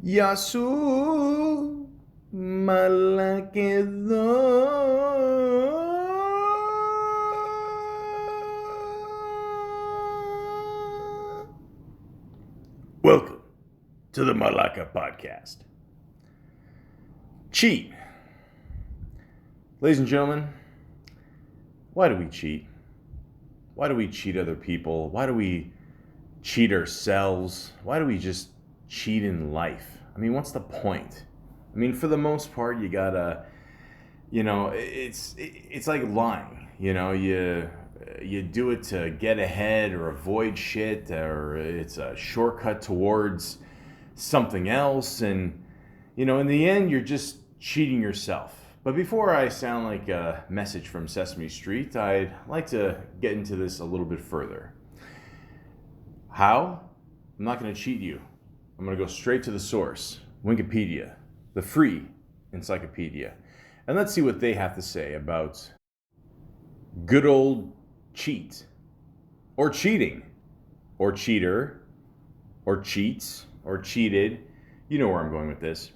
Yasu Malaka εδώ. Welcome to the Malaka podcast. Cheat. Ladies and gentlemen, why do we cheat? Why do we cheat other people? Why do we cheat ourselves? Why do we just cheat in life? I mean, what's the point? I mean, for the most part, you gotta, it's like lying. You do it to get ahead or avoid shit, or it's a shortcut towards something else, and in the end, you're just cheating yourself. But before I sound like a message from Sesame Street, I'd like to get into this a little bit further. How? I'm not going to cheat you. I'm going to go straight to the source, Wikipedia, the free encyclopedia. And let's see what they have to say about good old cheat, or cheating, or cheater, or cheats, or cheated. You know where I'm going with this.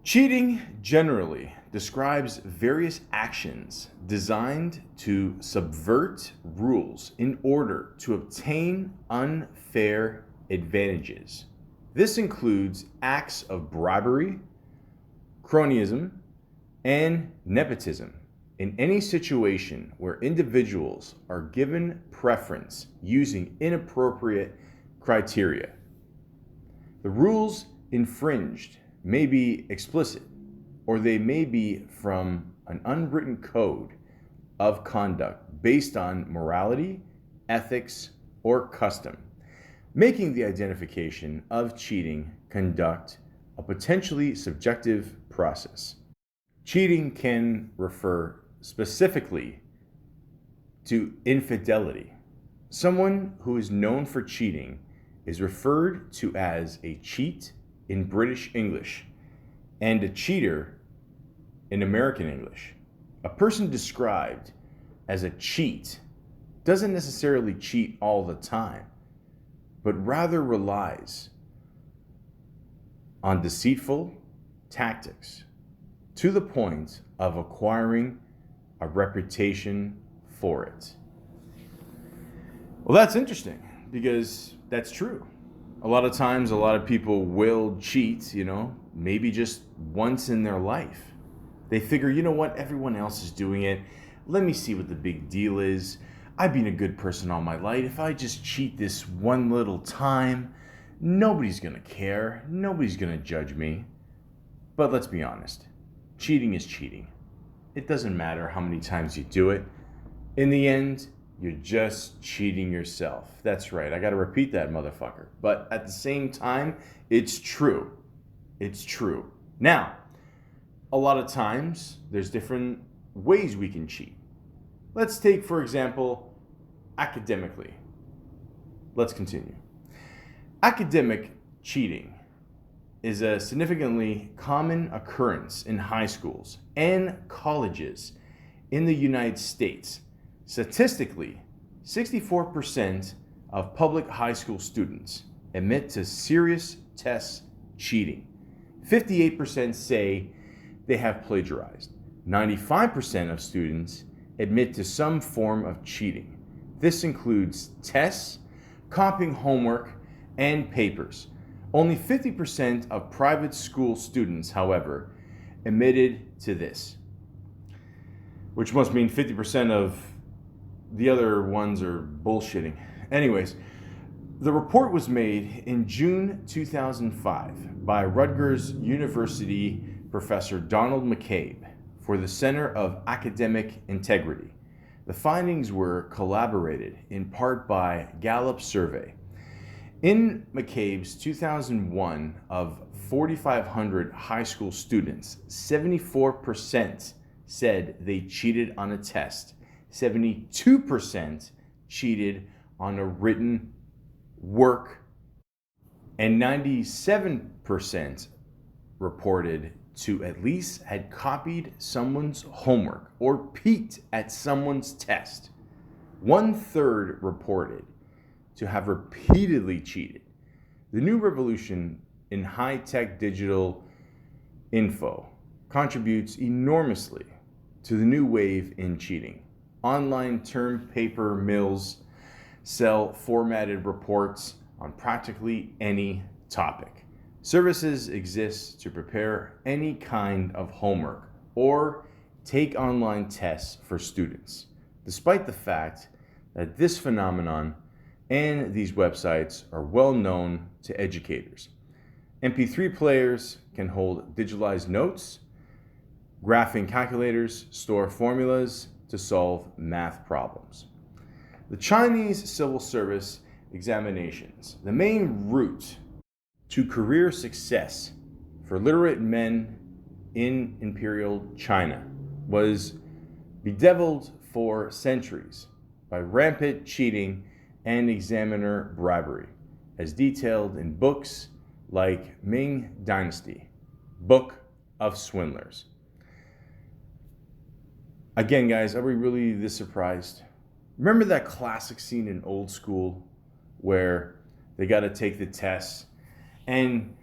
Cheating generally describes various actions designed to subvert rules in order to obtain unfair advantages. This includes acts of bribery, cronyism, and nepotism in any situation where individuals are given preference using inappropriate criteria. The rules infringed may be explicit, or they may be from an unwritten code of conduct based on morality, ethics, or custom, making the identification of cheating conduct a potentially subjective process. Cheating can refer specifically to infidelity. Someone who is known for cheating is referred to as a cheat in British English and a cheater in American English. A person described as a cheat doesn't necessarily cheat all the time, but rather relies on deceitful tactics to the point of acquiring a reputation for it. Well, that's interesting because that's true. A lot of times, a lot of people will cheat, maybe just once in their life. They figure, you know what, everyone else is doing it. Let me see what the big deal is. I've been a good person all my life. If I just cheat this one little time, nobody's going to care. Nobody's going to judge me. But let's be honest. Cheating is cheating. It doesn't matter how many times you do it. In the end, you're just cheating yourself. That's right. I got to repeat that, motherfucker. But at the same time, it's true. It's true. Now, a lot of times, there's different ways we can cheat. Let's take, for example, academically. Let's continue. Academic cheating is a significantly common occurrence in high schools and colleges in the United States. Statistically, 64% of public high school students admit to serious test cheating. 58% say they have plagiarized. 95% of students admit to some form of cheating. This includes tests, copying homework, and papers. Only 50% of private school students, however, admitted to this, which must mean 50% of the other ones are bullshitting. Anyways, the report was made in June 2005 by Rutgers University professor Donald McCabe for the Center of Academic Integrity. The findings were collaborated in part by Gallup survey. In McCabe's 2001 of 4,500 high school students, 74% said they cheated on a test. 72% cheated on a written work, and 97% reported to at least had copied someone's homework or peeked at someone's test. 1/3 reported to have repeatedly cheated. The new revolution in high-tech digital info contributes enormously to the new wave in cheating. Online term paper mills sell formatted reports on practically any topic. Services exist to prepare any kind of homework or take online tests for students, despite the fact that this phenomenon and these websites are well known to educators. MP3 players can hold digitalized notes, graphing calculators store formulas to solve math problems. The Chinese civil service examinations, the main route to career success for literate men in imperial China, was bedeviled for centuries by rampant cheating and examiner bribery, as detailed in books like Ming Dynasty, Book of Swindlers. Again, guys, are we really this surprised? Remember that classic scene in Old School where they got to take the test, and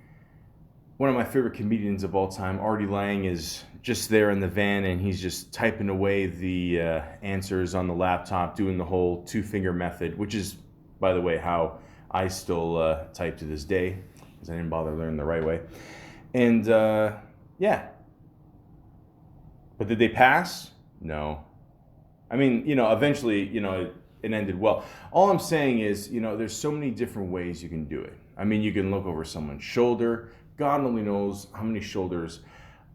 one of my favorite comedians of all time, Artie Lang, is just there in the van and he's just typing away the answers on the laptop, doing the whole two-finger method, which is, by the way, how I still type to this day, because I didn't bother learning the right way. And yeah. But did they pass? No. I mean, eventually, it ended well. All I'm saying is, there's so many different ways you can do it. I mean, you can look over someone's shoulder. God only knows how many shoulders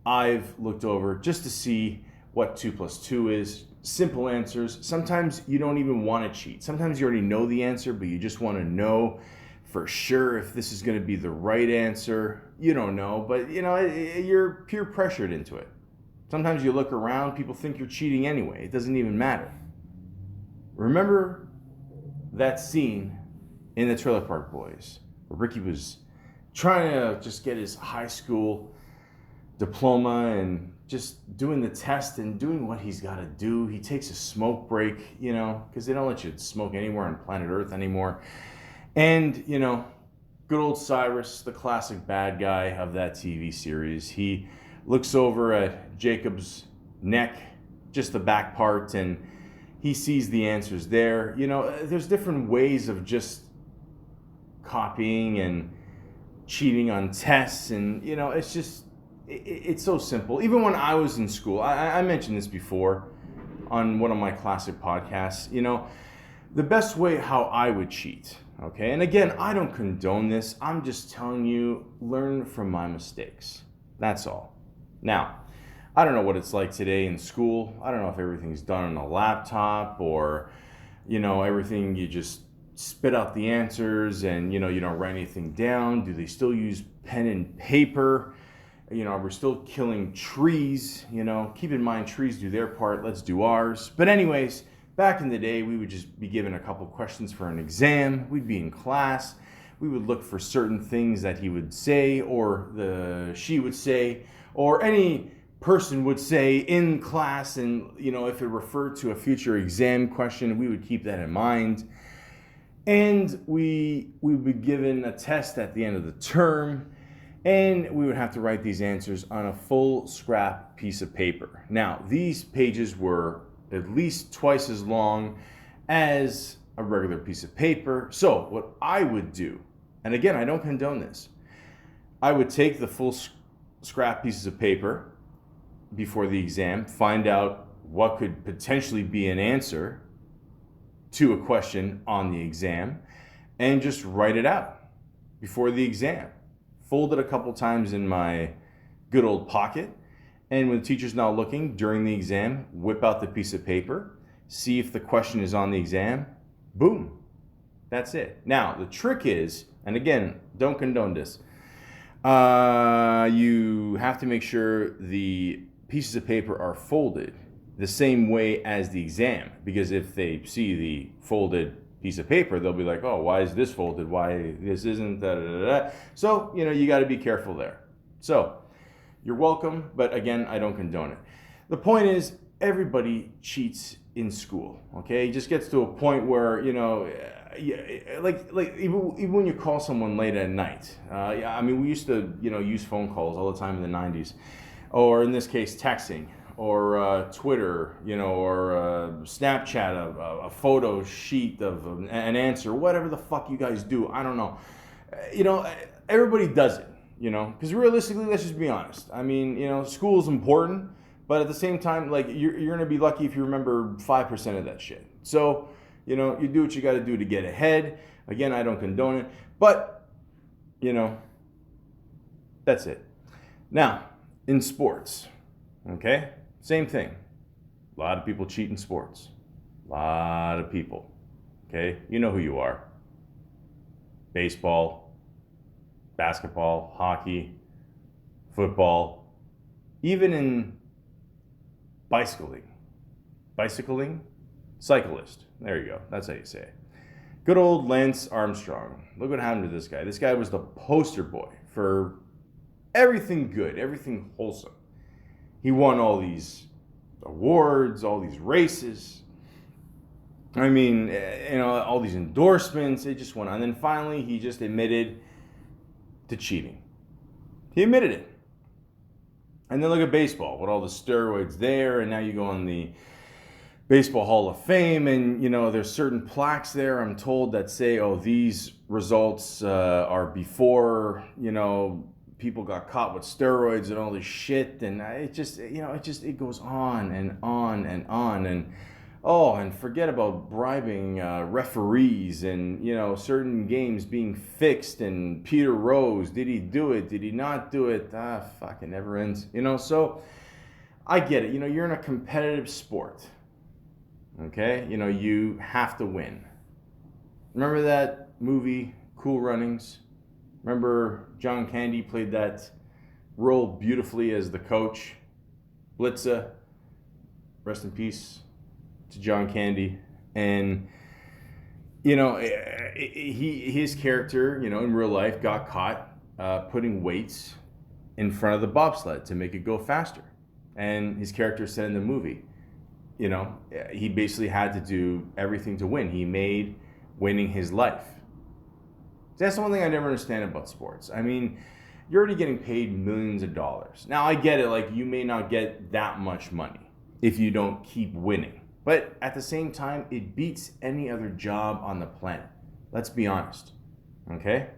I've looked over just to see what 2 + 2 is. Simple answers. Sometimes you don't even want to cheat. Sometimes you already know the answer, but you just want to know for sure if this is going to be the right answer. You don't know, but you're peer pressured into it. Sometimes you look around, people think you're cheating anyway. It doesn't even matter. Remember that scene in the Trailer Park Boys where Ricky was trying to just get his high school diploma and just doing the test and doing what he's got to do. He takes a smoke break, because they don't let you smoke anywhere on planet Earth anymore. And, good old Cyrus, the classic bad guy of that TV series, he looks over at Jacob's neck, just the back part, and he sees the answers there. There's different ways of just copying and cheating on tests, and it's so simple. Even when I was in school, I mentioned this before on one of my classic podcasts, the best way how I would cheat, okay? And again, I don't condone this. I'm just telling you, learn from my mistakes. That's all. Now, I don't know what it's like today in school. I don't know if everything's done on a laptop or, everything you just spit out the answers and, you don't write anything down. Do they still use pen and paper? We're still killing trees, Keep in mind, trees do their part, let's do ours. But anyways, back in the day, we would just be given a couple questions for an exam. We'd be in class. We would look for certain things that he would say or she would say or any person would say in class. And, if it referred to a future exam question, we would keep that in mind. And we would be given a test at the end of the term. And we would have to write these answers on a full scrap piece of paper. Now, these pages were at least twice as long as a regular piece of paper. So what I would do, and again, I don't condone this, I would take the full scrap pieces of paper before the exam, find out what could potentially be an answer to a question on the exam, and just write it out before the exam. Fold it a couple times in my good old pocket, and when the teacher's not looking during the exam, whip out the piece of paper, see if the question is on the exam, boom, that's it. Now, the trick is, and again, don't condone this, you have to make sure the pieces of paper are folded the same way as the exam, because if they see the folded piece of paper, they'll be like, oh, why is this folded? Why this isn't, da, da, da, da. So, you got to be careful there. So, you're welcome, but again, I don't condone it. The point is, everybody cheats in school. Okay, it just gets to a point where, you know, like even when you call someone late at night. I mean, we used to, you know, use phone calls all the time in the 90s, or in this case, texting, or Twitter, you know, or Snapchat, a photo sheet of an answer, whatever the fuck you guys do. I don't know. You know, everybody does it, you know, because realistically, let's just be honest. I mean, you know, school is important, but at the same time, like, you're going to be lucky if you remember 5% of that shit. So, you know, you do what you got to do to get ahead. Again, I don't condone it, but, you know, that's it. Now, in sports, okay, same thing. A lot of people cheat in sports. A lot of people, okay? You know who you are. Baseball, basketball, hockey, football, even in bicycling, cyclist. There you go. That's how you say it. Good old Lance Armstrong. Look what happened to this guy. This guy was the poster boy for everything good, everything wholesome. He won all these awards, all these races. I mean, you know, all these endorsements. It just went on. And then finally, he just admitted to cheating. He admitted it. And then look at baseball with all the steroids there, and now you go on the Baseball Hall of Fame, and, you know, there's certain plaques there, I'm told, that say, oh, these results are before, you know, people got caught with steroids and all this shit, and it just, you know, it goes on and on and on, and oh, and forget about bribing referees and, you know, certain games being fixed, and Peter Rose, did he do it? Did he not do it? Fuck, it never ends, you know. So I get it. You know, you're in a competitive sport, okay? You know, you have to win. Remember that movie, Cool Runnings? Remember John Candy played that role beautifully as the coach, Blitzer. Rest in peace to John Candy. And, you know, his character, you know, in real life got caught putting weights in front of the bobsled to make it go faster. And his character said in the movie, you know, he basically had to do everything to win. He made winning his life. That's the one thing I never understand about sports. I mean, you're already getting paid millions of dollars. Now, I get it, like, you may not get that much money if you don't keep winning. But at the same time, it beats any other job on the planet. Let's be honest, okay?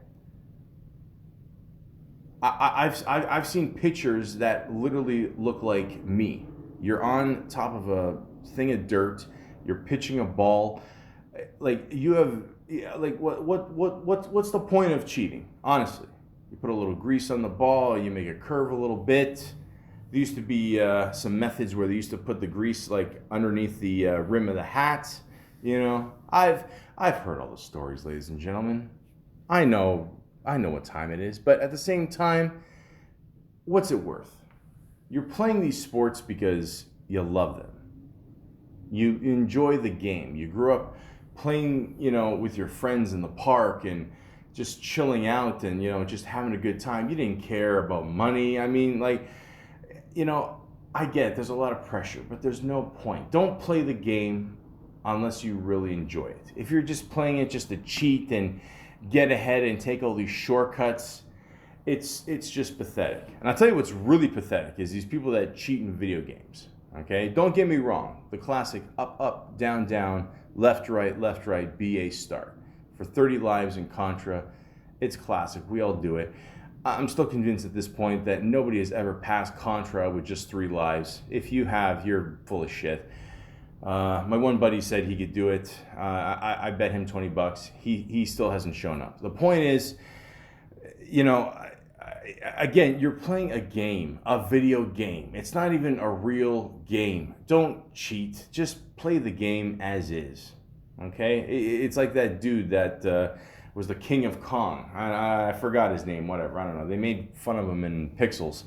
I've seen pictures that literally look like me. You're on top of a thing of dirt. You're pitching a ball. Like, you have, like, what's the point of cheating? Honestly, you put a little grease on the ball. You make it curve a little bit. There used to be some methods where they used to put the grease like underneath the rim of the hat. You know, I've heard all the stories, ladies and gentlemen. I know what time it is, but at the same time, what's it worth? You're playing these sports because you love them. You enjoy the game. You grew up playing, you know, with your friends in the park and just chilling out and, you know, just having a good time. You didn't care about money. I mean, like, you know, I get it. There's a lot of pressure, but there's no point. Don't play the game unless you really enjoy it. If you're just playing it just to cheat and get ahead and take all these shortcuts, it's just pathetic. And I'll tell you what's really pathetic is these people that cheat in video games. Okay? Don't get me wrong. The classic up, down, left, right, BA start. For 30 lives in Contra, it's classic. We all do it. I'm still convinced at this point that nobody has ever passed Contra with just 3 lives. If you have, you're full of shit. My one buddy said he could do it. I bet him $20. He still hasn't shown up. The point is, you know, again, you're playing a game, a video game. It's not even a real game. Don't cheat. Just play the game as is. Okay? It's like that dude that was the king of Kong. I forgot his name, whatever. I don't know. They made fun of him in Pixels.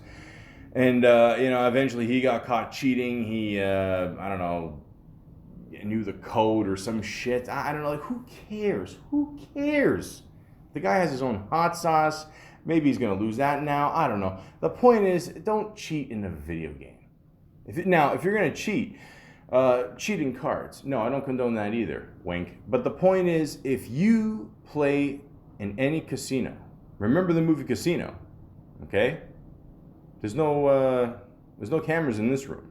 And, you know, eventually he got caught cheating. He, I don't know, knew the code or some shit. I don't know. Like, who cares? Who cares? The guy has his own hot sauce. Maybe he's going to lose that now. I don't know. The point is, don't cheat in a video game. If you're going to cheat, Cheating cards. No, I don't condone that either. Wink. But the point is, if you play in any casino, remember the movie Casino, okay? There's no cameras in this room,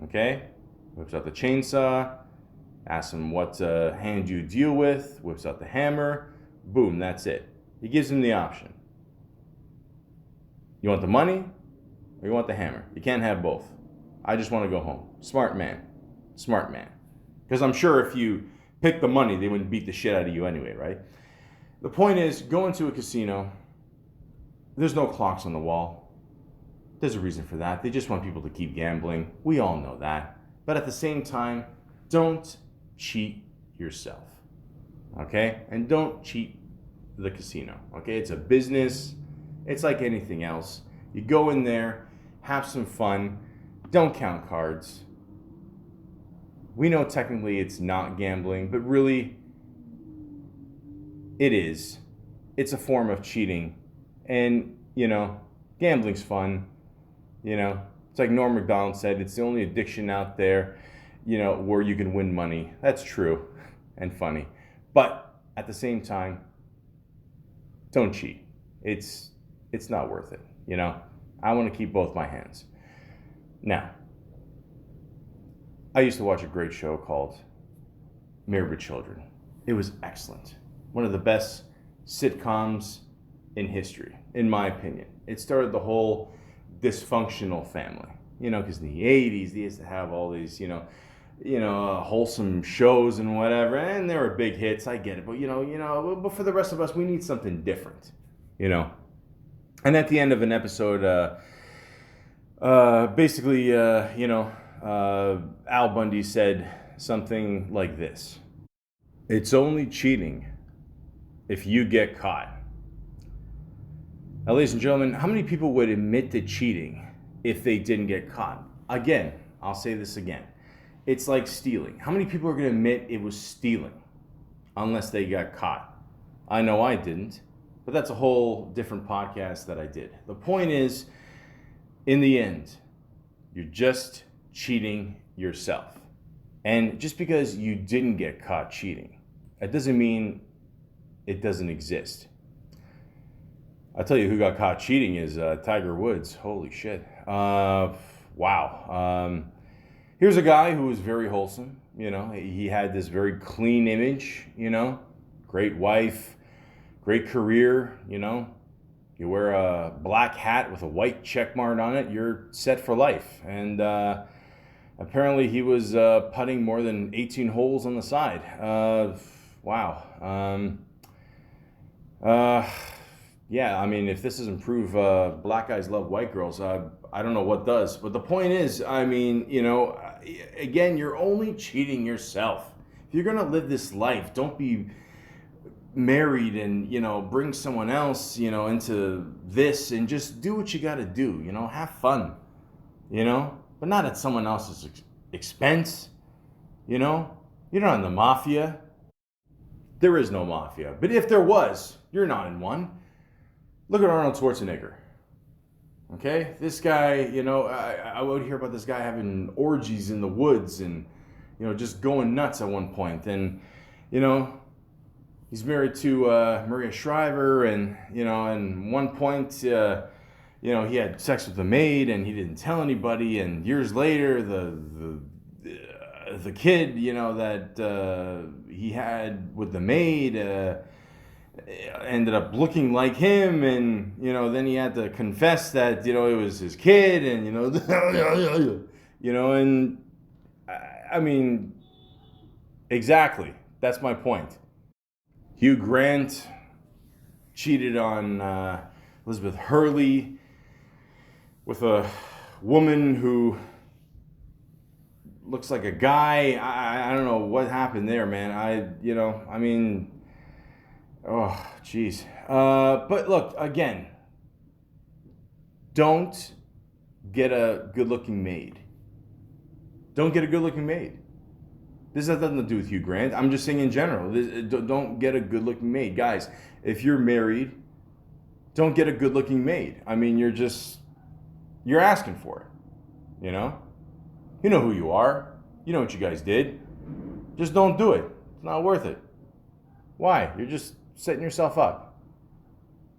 okay? Whips out the chainsaw, asks him what hand you deal with, whips out the hammer, boom, that's it. He gives him the option. You want the money or you want the hammer? You can't have both. I just want to go home. Smart man. Smart man. Because I'm sure if you picked the money, they wouldn't beat the shit out of you anyway, right? The point is, go into a casino. There's no clocks on the wall. There's a reason for that. They just want people to keep gambling. We all know that. But at the same time, don't cheat yourself. Okay? And don't cheat the casino. Okay? It's a business. It's like anything else. You go in there, have some fun. Don't count cards. We know technically it's not gambling, but really it is. It's a form of cheating. And, gambling's fun. It's like Norm Macdonald said, it's the only addiction out there, where you can win money. That's true and funny. But at the same time, don't cheat. It's not worth it, I want to keep both my hands. Now, I used to watch a great show called Married with Children. It was excellent. One of the best sitcoms in history, in my opinion. It started the whole dysfunctional family, because in the 80s, they used to have all these, wholesome shows and whatever, and they were big hits. I get it, but but for the rest of us, we need something different, And at the end of an episode, basically, Al Bundy said something like this: "It's only cheating if you get caught." Now, ladies and gentlemen, how many people would admit to cheating if they didn't get caught? Again, I'll say this again. It's like stealing. How many people are going to admit it was stealing unless they got caught? I know I didn't, but that's a whole different podcast that I did. The point is, in the end, you're just cheating yourself. And just because you didn't get caught cheating, that doesn't mean it doesn't exist. I'll tell you who got caught cheating is Tiger Woods. Holy shit. Wow. Here's a guy who was very wholesome. He had this very clean image, great wife, great career, You wear a black hat with a white check mark on it, you're set for life. And apparently he was putting more than 18 holes on the side. Wow. Yeah, I mean, if this doesn't prove black guys love white girls, I don't know what does. But the point is, I mean, again, you're only cheating yourself. If you're going to live this life, don't be married and, bring someone else, into this, and just do what you got to do, have fun, but not at someone else's expense, You're not in the mafia. There is no mafia. But if there was, you're not in one. Look at Arnold Schwarzenegger. Okay? This guy, I would hear about this guy having orgies in the woods and, just going nuts at one point. And, he's married to Maria Shriver, and, and one point, he had sex with the maid and he didn't tell anybody. And years later, the kid, that he had with the maid, ended up looking like him, and then he had to confess that it was his kid, and and I mean, exactly, that's my point. Hugh Grant cheated on Elizabeth Hurley with a woman who looks like a guy. I don't know what happened there, man. Oh, geez. But look, again, don't get a good-looking maid. Don't get a good-looking maid. This has nothing to do with Hugh Grant. I'm just saying in general. Don't get a good-looking maid. Guys, if you're married, don't get a good-looking maid. I mean, you're asking for it, You know who you are. You know what you guys did. Just don't do it. It's not worth it. Why? You're just setting yourself up.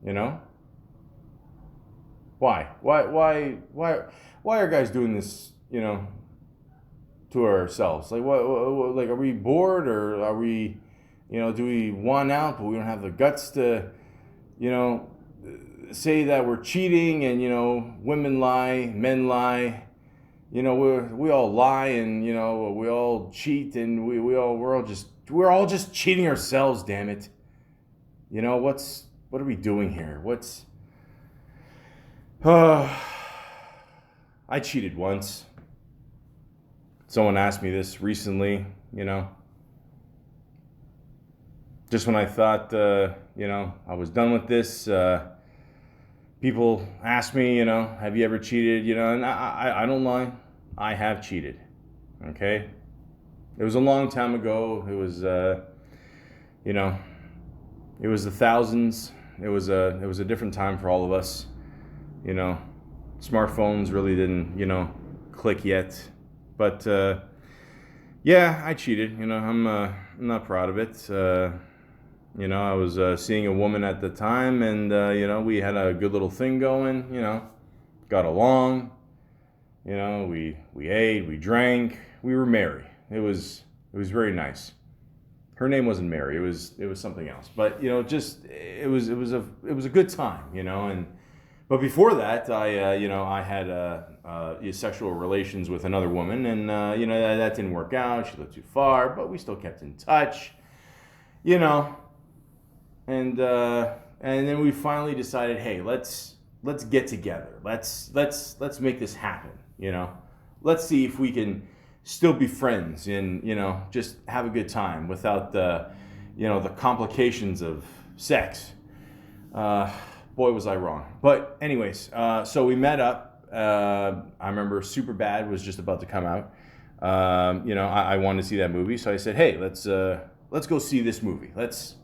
You know? Why? Why are guys doing this, you know, to ourselves? Like, like, are we bored, or are we, you know, do we want out, but we don't have the guts to, you know, say that we're cheating, and, you know, women lie, men lie, you know, we all lie, and, you know, we all cheat, and we're all just cheating ourselves, damn it. You know, what are we doing here? I cheated once. Someone asked me this recently, you know. Just when I thought, you know, I was done with this, people ask me, you know, have you ever cheated? You know, and I don't lie. I have cheated. Okay? It was a long time ago. It was, you know, it was the thousands. It was a different time for all of us. You know, smartphones really didn't, you know, click yet. But yeah, I cheated. You know, I'm not proud of it. You know, I was seeing a woman at the time, and you know, we had a good little thing going. You know, got along. You know, we ate, we drank, we were merry. It was very nice. Her name wasn't Mary. It was something else. But you know, just it was a good time. You know, but before that, you know, I had sexual relations with another woman, and you know, that didn't work out. She lived too far, but we still kept in touch. You know, and then we finally decided, hey, let's get together. Let's make this happen. You know, let's see if we can still be friends, and you know, just have a good time without the, you know, the complications of sex. Boy, was I wrong. But anyways, so we met up. I remember Superbad was just about to come out. You know, I wanted to see that movie, so I said, hey, let's go see this movie. Let's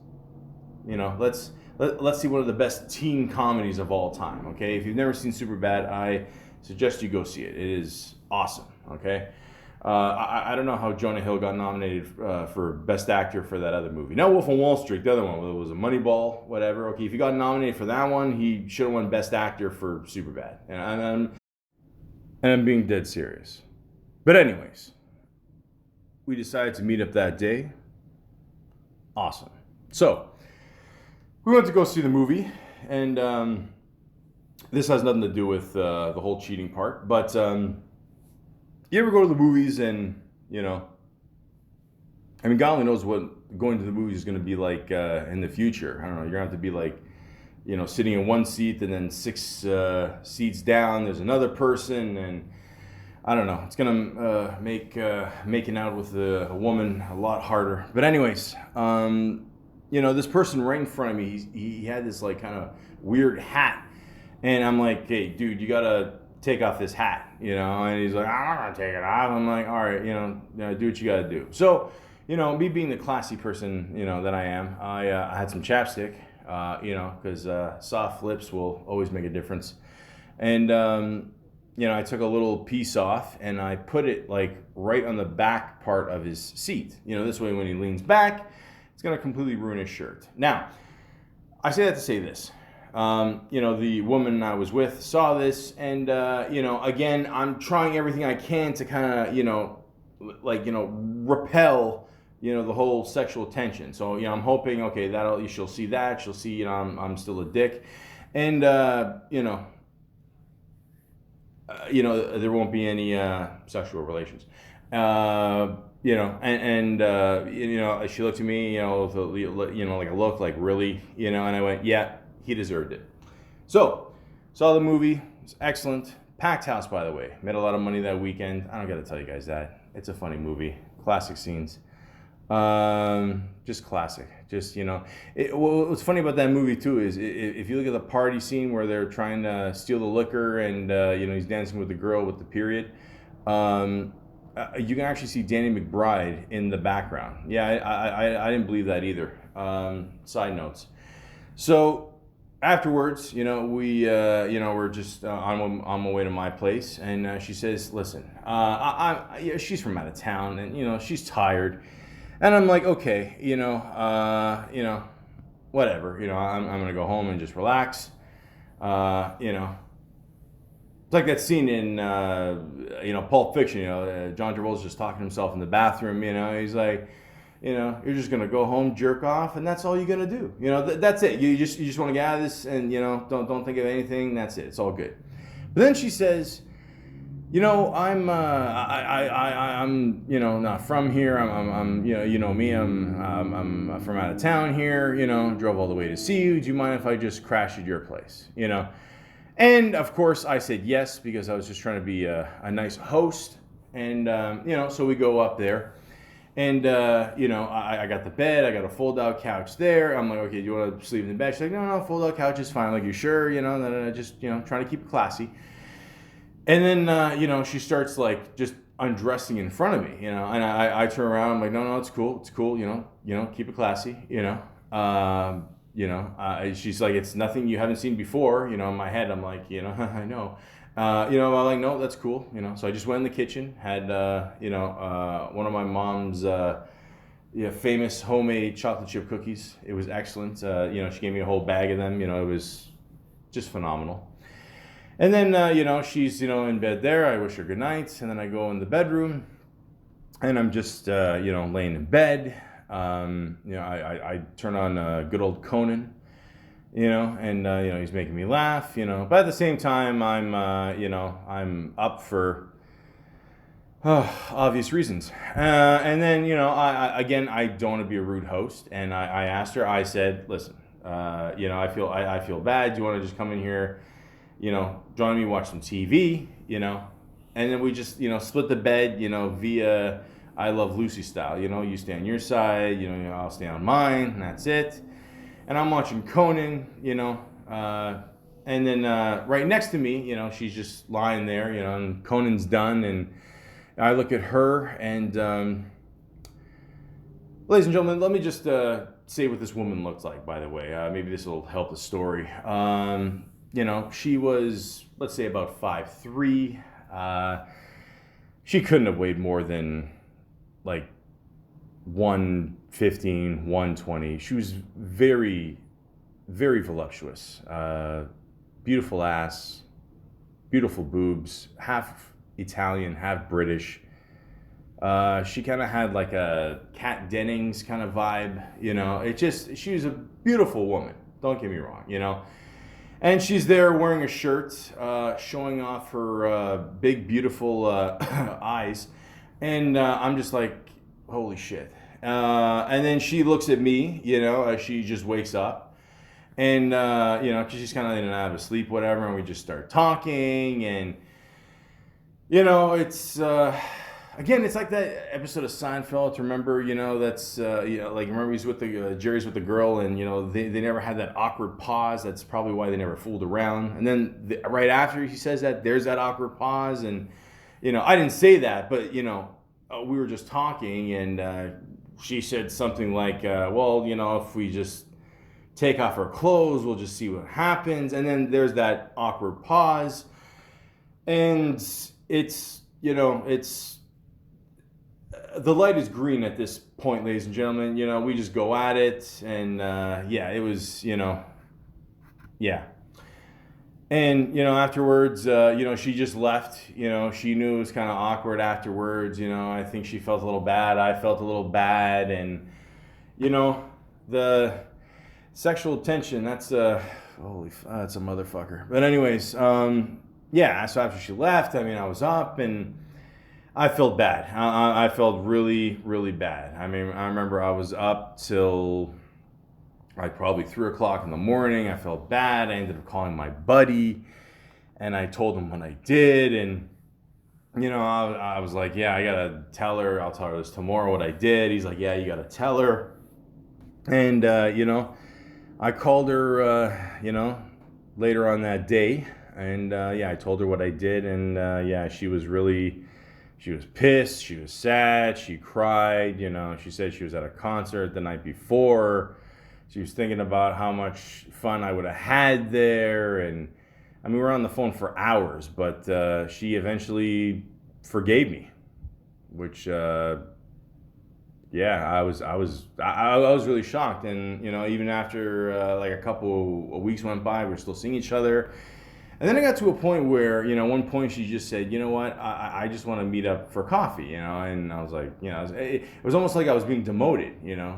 see one of the best teen comedies of all time. Okay, if you've never seen Superbad, I suggest you go see it. It is awesome. Okay. I don't know how Jonah Hill got nominated for Best Actor for that other movie. Not Wolf of Wall Street, the other one. It was a Moneyball, whatever. Okay, if he got nominated for that one, he should have won Best Actor for Superbad. And I'm being dead serious. But anyways, we decided to meet up that day. Awesome. So, we went to go see the movie, and this has nothing to do with the whole cheating part, but you ever go to the movies and, you know, I mean, God only knows what going to the movies is going to be like in the future. I don't know. You're going to have to be like, you know, sitting in one seat, and then 6 seats down, there's another person, and I don't know. It's going to make making out with a woman a lot harder. But anyways, you know, this person right in front of me, he had this like kind of weird hat. And I'm like, hey, dude, you got to take off this hat, you know? And he's like, I'm not going to take it off. I'm like, all right, you know, do what you got to do. So, you know, me being the classy person, you know, that I am, I had some chapstick, you know, because soft lips will always make a difference. And, you know, I took a little piece off, and I put it like right on the back part of his seat. You know, this way when he leans back, it's going to completely ruin his shirt. Now, I say that to say this. You know, the woman I was with saw this, and, you know, again, I'm trying everything I can to kind of, you know, like, you know, repel, you know, the whole sexual tension. So, you know, I'm hoping, okay, she'll see that. She'll see, you know, I'm still a dick. And, you know, there won't be any sexual relations. You know, and you know, she looked at me, you know, like a look, like really, you know, and I went, yeah, he deserved it. So, saw the movie. It's excellent. Packed house, by the way. Made a lot of money that weekend. I don't got to tell you guys that. It's a funny movie. Classic scenes. Just classic. Just, you know. What's funny about that movie, too, is if you look at the party scene where they're trying to steal the liquor, and, you know, he's dancing with the girl with the period, you can actually see Danny McBride in the background. Yeah, I didn't believe that either. Side notes. So, afterwards, we're just on my way to my place, and she says, "Listen, she's from out of town, and she's tired," and I'm like, "Okay, whatever, I'm gonna go home and just relax, It's like that scene in, Pulp Fiction. John Travolta's just talking to himself in the bathroom. He's like, you're just gonna go home, jerk off, and that's all you're gonna do. That's it. You just want to get out of this, and don't think of anything. That's it. It's all good. But then she says, I'm not from here. I'm me. I'm from out of town here. Drove all the way to see you. Do you mind if I just crash at your place? And of course I said yes, because I was just trying to be a nice host. And so we go up there, and I got the bed. I got a fold-out couch there. I'm like, okay, do you want to sleep in the bed? She's like, no, fold-out couch is fine. Like, you sure? Just trying to keep it classy. And then, she starts like just undressing in front of me, and I turn around. I'm like, no, it's cool. Keep it classy, she's like, it's nothing you haven't seen before, in my head. I'm like, I know, I'm like, no, that's cool. So I just went in the kitchen, had, one of my mom's, famous homemade chocolate chip cookies. It was excellent. She gave me a whole bag of them. It was just phenomenal. And then, she's, in bed there. I wish her good night. And then I go in the bedroom, and I'm just, laying in bed. I turn on good old Conan, and, he's making me laugh, But at the same time, I'm up for obvious reasons. And then, I don't want to be a rude host. And I asked her, I said, listen, I feel bad. Do you want to just come in here? Join me, watch some TV, and then we just, split the bed, via I Love Lucy style. You stay on your side, I'll stay on mine, and that's it. And I'm watching Conan, and then right next to me, she's just lying there, and Conan's done, and I look at her, and ladies and gentlemen, let me just say what this woman looks like, by the way. Maybe this will help the story. She was, let's say, about 5'3". She couldn't have weighed more than like 115, 120. She was very, very voluptuous. Beautiful ass, beautiful boobs, half Italian, half British. She kind of had like a Kat Dennings kind of vibe, she was a beautiful woman. Don't get me wrong, And she's there wearing a shirt, showing off her big, beautiful eyes. And I'm just like, holy shit. And then she looks at me, she just wakes up. And, she's kind of in and out of sleep, whatever. And we just start talking. And, it's... Again, it's like that episode of Seinfeld. Remember, that's remember he's with the Jerry's with the girl, and they never had that awkward pause. That's probably why they never fooled around. And then right after he says that, there's that awkward pause, and I didn't say that, but we were just talking, and she said something like, "Well, if we just take off our clothes, we'll just see what happens." And then there's that awkward pause, and it's the light is green at this point, ladies and gentlemen. We just go at it, and it was, yeah. And afterwards, she just left. She knew it was kind of awkward afterwards. I think she felt a little bad. I felt a little bad, and the sexual tension. That's that's a motherfucker. But anyways, So after she left, I was up, and I felt bad. I felt really, really bad. I remember I was up till probably 3 o'clock in the morning. I felt bad. I ended up calling my buddy, and I told him what I did. And, I was like, yeah, I got to tell her. I'll tell her this tomorrow what I did. He's like, yeah, you got to tell her. And, I called her, later on that day. And, I told her what I did. And, she was pissed, she was sad, she cried, she said she was at a concert the night before, She was thinking about how much fun I would have had there, and I mean, we were on the phone for hours, but she eventually forgave me, which, yeah, I was really shocked. And even after like a couple of weeks went by, we're still seeing each other. And then I got to a point where, one point she just said, you know what, I just want to meet up for coffee, and I was like, it was almost like I was being demoted,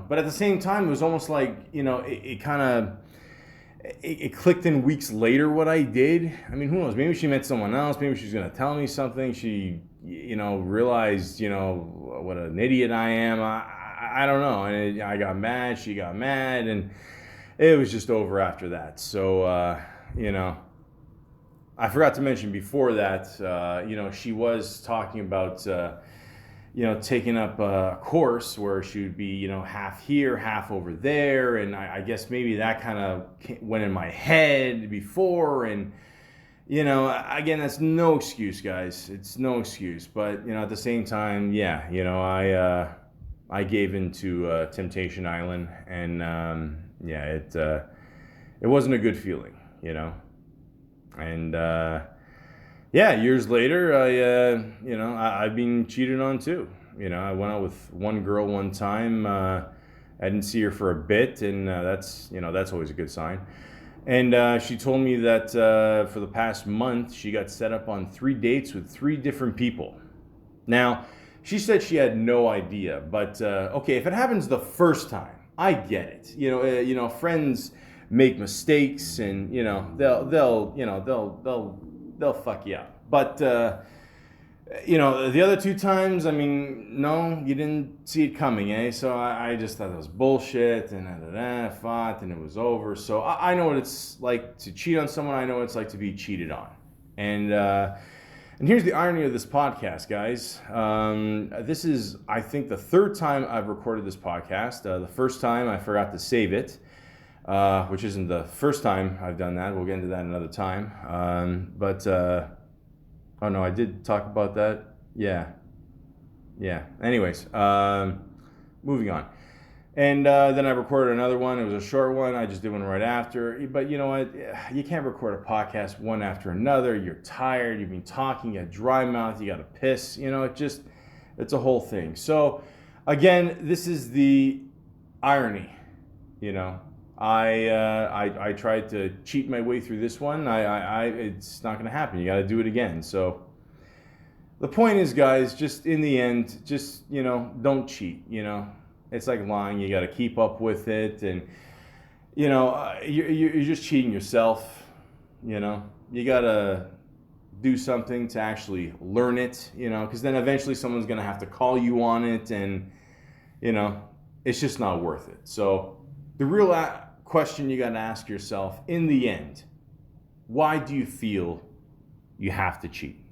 but at the same time, it was almost like, it kind of, it clicked in weeks later what I did. I mean, who knows, maybe she met someone else, maybe she's going to tell me something, she, realized, what an idiot I am, I don't know, and I got mad, she got mad, and it was just over after that. So, I forgot to mention before that, she was talking about, taking up a course where she would be, half here, half over there. And I guess maybe that kind of went in my head before. And, again, that's no excuse, guys. It's no excuse. But, at the same time, yeah, I gave into Temptation Island. And, yeah, it wasn't a good feeling, And yeah, years later, I've been cheated on too. I went out with one girl one time. I didn't see her for a bit, and that's always a good sign. And she told me that for the past month, she got set up on 3 dates with 3 different people. Now, she said she had no idea, but okay, if it happens the first time, I get it. Friends make mistakes, and they'll fuck you up. But the other 2 times, I mean, no, you didn't see it coming, eh? So I just thought that was bullshit, and I fought, and it was over. So I know what it's like to cheat on someone. I know what it's like to be cheated on. And here's the irony of this podcast, guys. This is, I think, the 3rd time I've recorded this podcast. The first time I forgot to save it. Which isn't the first time I've done that. We'll get into that another time. Oh no, I did talk about that. Yeah. Anyways, moving on. And then I recorded another one. It was a short one. I just did one right after. But you know what? You can't record a podcast one after another. You're tired. You've been talking. You got dry mouth. You got to piss. It's a whole thing. So again, this is the irony. I tried to cheat my way through this one. It's not going to happen. You got to do it again. So the point is, guys, just in the end, just, don't cheat, It's like lying. You got to keep up with it. And, you're just cheating yourself, You got to do something to actually learn it, because then eventually someone's going to have to call you on it. And, it's just not worth it. So the real question you got to ask yourself in the end, why do you feel you have to cheat?